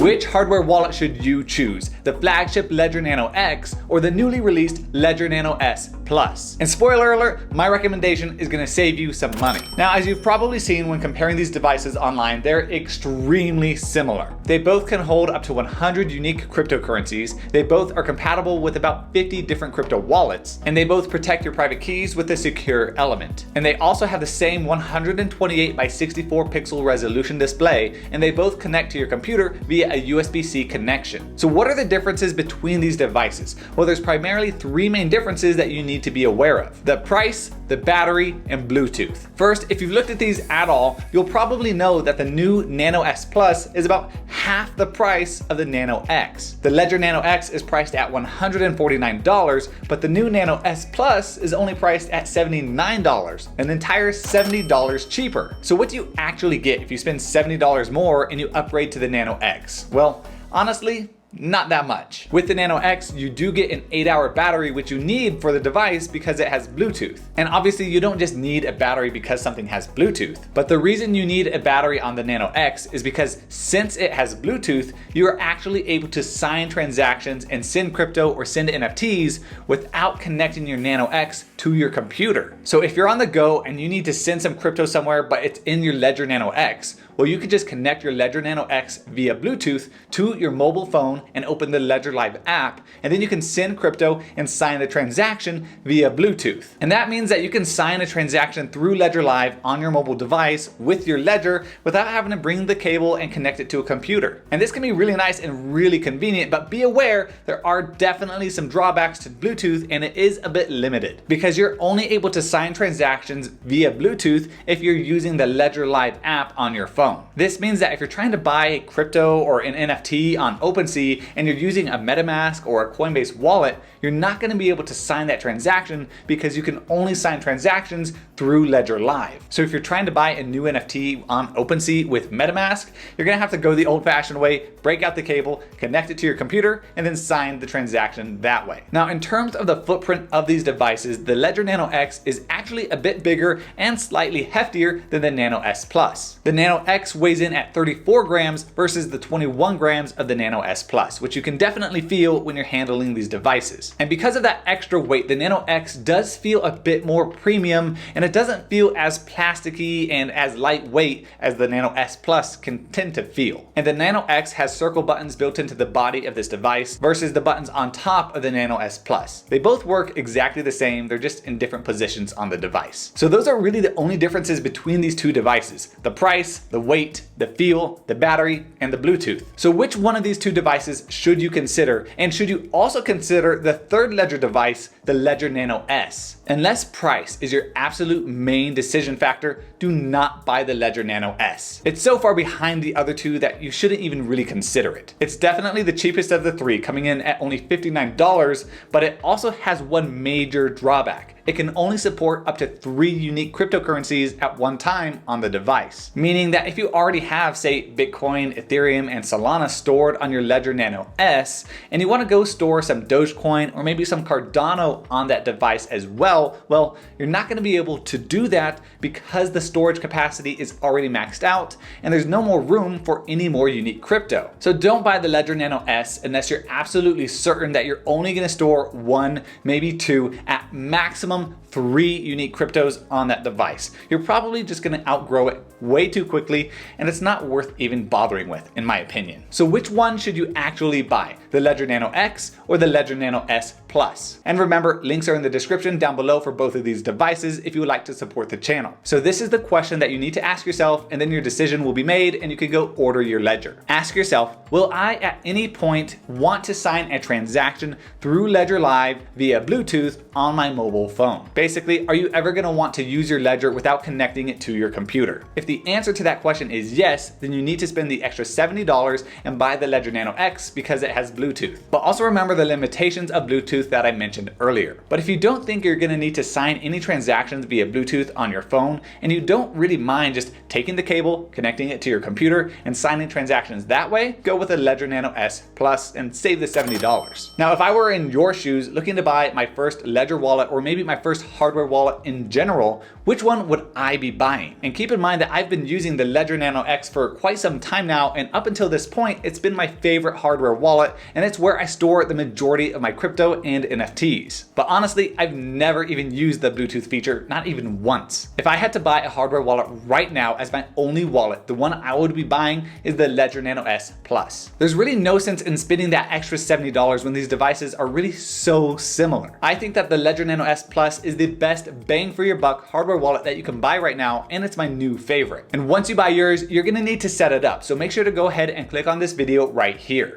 Which hardware wallet should you choose? The flagship Ledger Nano X or the newly released Ledger Nano S Plus? And spoiler alert, my recommendation is going to save you some money. Now, as you've probably seen when comparing these devices online, they're extremely similar. They both can hold up to 100 unique cryptocurrencies, they both are compatible with about 50 different crypto wallets, and they both protect your private keys with a secure element. And they also have the same 128 by 64 pixel resolution display, and they both connect to your computer via a USB-C connection. So what are the differences between these devices? Well, there's primarily three main differences that you need to be aware of: the price, the battery, and Bluetooth. First, if you've looked at these at all, you'll probably know that the new Nano S Plus is about half the price of the Nano X. The Ledger Nano X is priced at $149, but the new Nano S Plus is only priced at $79, an entire $70 cheaper. So what do you actually get if you spend $70 more and you upgrade to the Nano X? Well, honestly, not that much. With the Nano X, you do get an 8-hour battery, which you need for the device because it has Bluetooth. And obviously you don't just need a battery because something has Bluetooth, but the reason you need a battery on the Nano X is because since it has Bluetooth, you are actually able to sign transactions and send crypto or send NFTs without connecting your Nano X to your computer. So if you're on the go and you need to send some crypto somewhere, but it's in your Ledger Nano X, well, you could just connect your Ledger Nano X via Bluetooth to your mobile phone and open the Ledger Live app, and then you can send crypto and sign the transaction via Bluetooth. And that means that you can sign a transaction through Ledger Live on your mobile device with your Ledger without having to bring the cable and connect it to a computer. And this can be really nice and really convenient, but be aware there are definitely some drawbacks to Bluetooth, and it is a bit limited because you're only able to sign transactions via Bluetooth if you're using the Ledger Live app on your phone. This means that if you're trying to buy crypto or an NFT on OpenSea and you're using a MetaMask or a Coinbase wallet, you're not going to be able to sign that transaction because you can only sign transactions through Ledger Live. So if you're trying to buy a new NFT on OpenSea with MetaMask, you're going to have to go the old-fashioned way, break out the cable, connect it to your computer, and then sign the transaction that way. Now, in terms of the footprint of these devices, the Ledger Nano X is actually a bit bigger and slightly heftier than the Nano S Plus. The Nano X weighs in at 34 grams versus the 21 grams of the Nano S Plus, which you can definitely feel when you're handling these devices. And because of that extra weight, the Nano X does feel a bit more premium, and it doesn't feel as plasticky and as lightweight as the Nano S Plus can tend to feel. And the Nano X has circle buttons built into the body of this device versus the buttons on top of the Nano S Plus. They both work exactly the same, they're just in different positions on the device. So those are really the only differences between these two devices: the price, the weight, the feel, the battery, and the Bluetooth. So which one of these two devices should you consider? And should you also consider the third Ledger device, the Ledger Nano S? Unless price is your absolute main decision factor, do not buy the Ledger Nano S. It's so far behind the other two that you shouldn't even really consider it. It's definitely the cheapest of the three, coming in at only $59, but it also has one major drawback. It can only support up to 3 unique cryptocurrencies at one time on the device. Meaning that if you already have, say, Bitcoin, Ethereum, and Solana stored on your Ledger Nano S, and you want to go store some Dogecoin or maybe some Cardano on that device as well, well, you're not going to be able to do that because the storage capacity is already maxed out and there's no more room for any more unique crypto. So don't buy the Ledger Nano S unless you're absolutely certain that you're only going to store 1, maybe 2, at maximum 3 unique cryptos on that device. You're probably just going to outgrow it way too quickly, and it's not worth even bothering with, in my opinion. So which one should you actually buy? The Ledger Nano X or the Ledger Nano S Plus? And remember, links are in the description down below for both of these devices if you would like to support the channel. So this is the question that you need to ask yourself, and then your decision will be made and you can go order your Ledger. Ask yourself, will I at any point want to sign a transaction through Ledger Live via Bluetooth on my mobile phone? Basically, are you ever going to want to use your Ledger without connecting it to your computer? If the answer to that question is yes, then you need to spend the extra $70 and buy the Ledger Nano X because it has Bluetooth. But also remember the limitations of Bluetooth Bluetooth that I mentioned earlier. But if you don't think you're gonna need to sign any transactions via Bluetooth on your phone, and you don't really mind just taking the cable, connecting it to your computer, and signing transactions that way, go with a Ledger Nano S Plus and save the $70. Now, if I were in your shoes looking to buy my first Ledger wallet, or maybe my first hardware wallet in general, which one would I be buying? And keep in mind that I've been using the Ledger Nano X for quite some time now, and up until this point, it's been my favorite hardware wallet, and it's where I store the majority of my crypto and NFTs. But honestly, I've never even used the Bluetooth feature, not even once. If I had to buy a hardware wallet right now as my only wallet, the one I would be buying is the Ledger Nano S Plus. There's really no sense in spending that extra $70 when these devices are really so similar. I think that the Ledger Nano S Plus is the best bang for your buck hardware wallet that you can buy right now, and it's my new favorite. And once you buy yours, you're gonna need to set it up. So make sure to go ahead and click on this video right here.